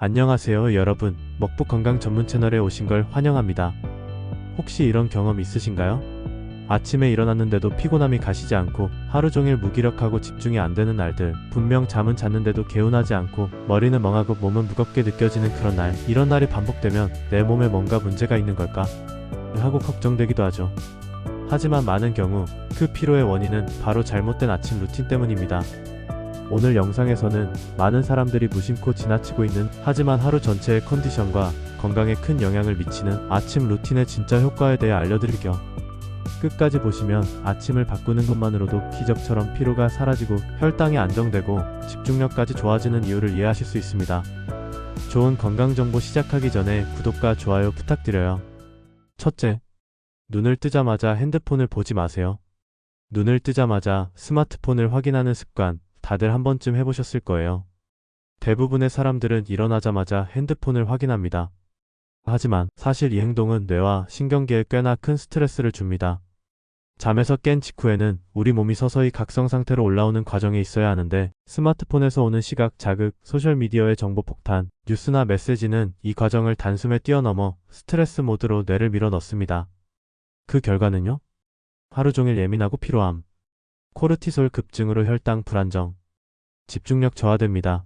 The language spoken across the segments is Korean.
안녕하세요 여러분, 먹부 건강 전문 채널에 오신 걸 환영합니다. 혹시 이런 경험 있으신가요? 아침에 일어났는데도 피곤함이 가시지 않고 하루 종일 무기력하고 집중이 안 되는 날들, 분명 잠은 잤는데도 개운하지 않고 머리는 멍하고 몸은 무겁게 느껴지는 그런 날, 이런 날이 반복되면 내 몸에 뭔가 문제가 있는 걸까? 하고 걱정되기도 하죠. 하지만 많은 경우 그 피로의 원인은 바로 잘못된 아침 루틴 때문입니다. 오늘 영상에서는 많은 사람들이 무심코 지나치고 있는, 하지만 하루 전체의 컨디션과 건강에 큰 영향을 미치는 아침 루틴의 진짜 효과에 대해 알려드릴게요. 끝까지 보시면 아침을 바꾸는 것만으로도 기적처럼 피로가 사라지고 혈당이 안정되고 집중력까지 좋아지는 이유를 이해하실 수 있습니다. 좋은 건강정보 시작하기 전에 구독과 좋아요 부탁드려요. 첫째, 눈을 뜨자마자 핸드폰을 보지 마세요. 눈을 뜨자마자 스마트폰을 확인하는 습관, 다들 한 번쯤 해보셨을 거예요. 대부분의 사람들은 일어나자마자 핸드폰을 확인합니다. 하지만 사실 이 행동은 뇌와 신경계에 꽤나 큰 스트레스를 줍니다. 잠에서 깬 직후에는 우리 몸이 서서히 각성 상태로 올라오는 과정에 있어야 하는데, 스마트폰에서 오는 시각 자극, 소셜미디어의 정보 폭탄, 뉴스나 메시지는 이 과정을 단숨에 뛰어넘어 스트레스 모드로 뇌를 밀어넣습니다. 그 결과는요? 하루 종일 예민하고 피로함, 코르티솔 급증으로 혈당 불안정, 집중력 저하됩니다.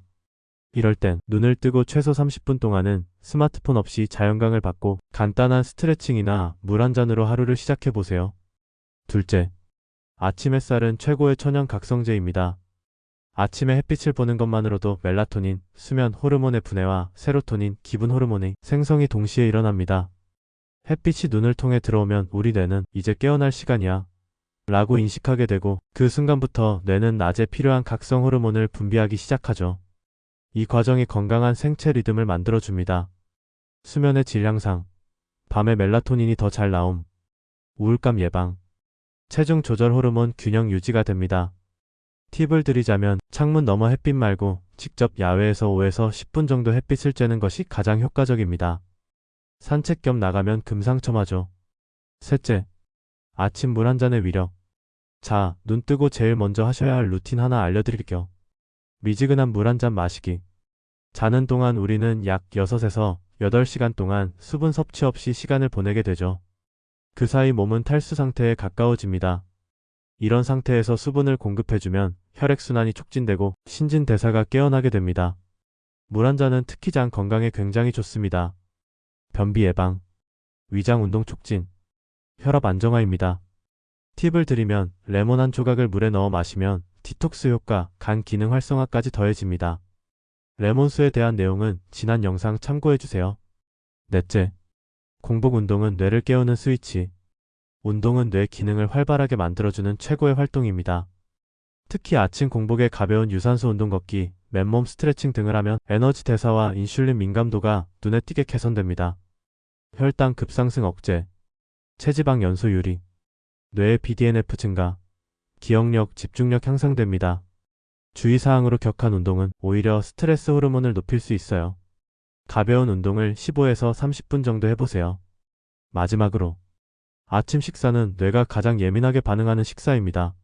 이럴 땐 눈을 뜨고 최소 30분 동안은 스마트폰 없이 자연광을 받고 간단한 스트레칭이나 물 한 잔으로 하루를 시작해보세요. 둘째, 아침 햇살은 최고의 천연 각성제입니다. 아침에 햇빛을 보는 것만으로도 멜라토닌, 수면 호르몬의 분해와 세로토닌, 기분 호르몬의 생성이 동시에 일어납니다. 햇빛이 눈을 통해 들어오면 우리 뇌는 이제 깨어날 시간이야 라고 인식하게 되고, 그 순간부터 뇌는 낮에 필요한 각성 호르몬을 분비하기 시작하죠. 이 과정이 건강한 생체 리듬을 만들어줍니다. 수면의 질 향상, 밤에 멜라토닌이 더 잘 나옴, 우울감 예방, 체중 조절 호르몬 균형 유지가 됩니다. 팁을 드리자면 창문 너머 햇빛 말고 직접 야외에서 5에서 10분 정도 햇빛을 쬐는 것이 가장 효과적입니다. 산책 겸 나가면 금상첨화죠. 셋째, 아침 물 한 잔의 위력. 자, 눈 뜨고 제일 먼저 하셔야 할 루틴 하나 알려드릴게요. 미지근한 물 한 잔 마시기. 자는 동안 우리는 약 6에서 8시간 동안 수분 섭취 없이 시간을 보내게 되죠. 그 사이 몸은 탈수 상태에 가까워집니다. 이런 상태에서 수분을 공급해주면 혈액순환이 촉진되고 신진대사가 깨어나게 됩니다. 물 한 잔은 특히 장 건강에 굉장히 좋습니다. 변비 예방, 위장 운동 촉진, 혈압 안정화입니다. 팁을 드리면 레몬 한 조각을 물에 넣어 마시면 디톡스 효과, 간 기능 활성화까지 더해집니다. 레몬수에 대한 내용은 지난 영상 참고해주세요. 넷째, 공복 운동은 뇌를 깨우는 스위치. 운동은 뇌 기능을 활발하게 만들어주는 최고의 활동입니다. 특히 아침 공복에 가벼운 유산소 운동 걷기, 맨몸 스트레칭 등을 하면 에너지 대사와 인슐린 민감도가 눈에 띄게 개선됩니다. 혈당 급상승 억제, 체지방 연소 유리, 뇌의 BDNF 증가, 기억력, 집중력 향상됩니다. 주의사항으로 격한 운동은 오히려 스트레스 호르몬을 높일 수 있어요. 가벼운 운동을 15에서 30분 정도 해보세요. 마지막으로, 아침 식사는 뇌가 가장 예민하게 반응하는 식사입니다.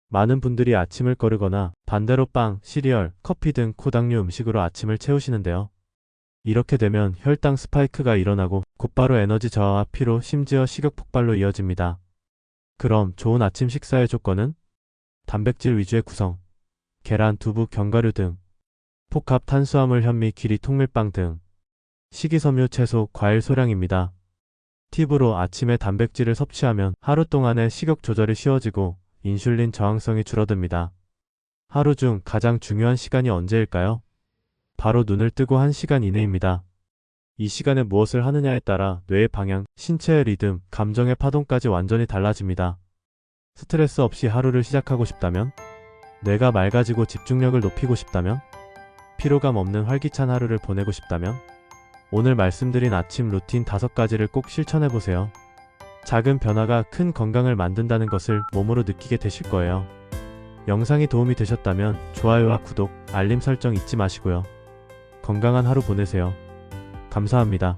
많은 분들이 아침을 거르거나 반대로 빵, 시리얼, 커피 등 고당류 음식으로 아침을 채우시는데요. 이렇게 되면 혈당 스파이크가 일어나고 곧바로 에너지 저하와 피로, 심지어 식욕 폭발로 이어집니다. 그럼 좋은 아침 식사의 조건은? 단백질 위주의 구성, 계란, 두부, 견과류 등, 복합 탄수화물, 현미, 기리, 통밀빵 등, 식이섬유, 채소, 과일 소량입니다. 팁으로 아침에 단백질을 섭취하면 하루 동안의 식욕 조절이 쉬워지고 인슐린 저항성이 줄어듭니다. 하루 중 가장 중요한 시간이 언제일까요? 바로 눈을 뜨고 1시간 이내입니다. 이 시간에 무엇을 하느냐에 따라 뇌의 방향, 신체의 리듬, 감정의 파동까지 완전히 달라집니다. 스트레스 없이 하루를 시작하고 싶다면? 뇌가 맑아지고 집중력을 높이고 싶다면? 피로감 없는 활기찬 하루를 보내고 싶다면? 오늘 말씀드린 아침 루틴 5가지를 꼭 실천해보세요. 작은 변화가 큰 건강을 만든다는 것을 몸으로 느끼게 되실 거예요. 영상이 도움이 되셨다면 좋아요와 구독, 알림 설정 잊지 마시고요. 건강한 하루 보내세요. 감사합니다.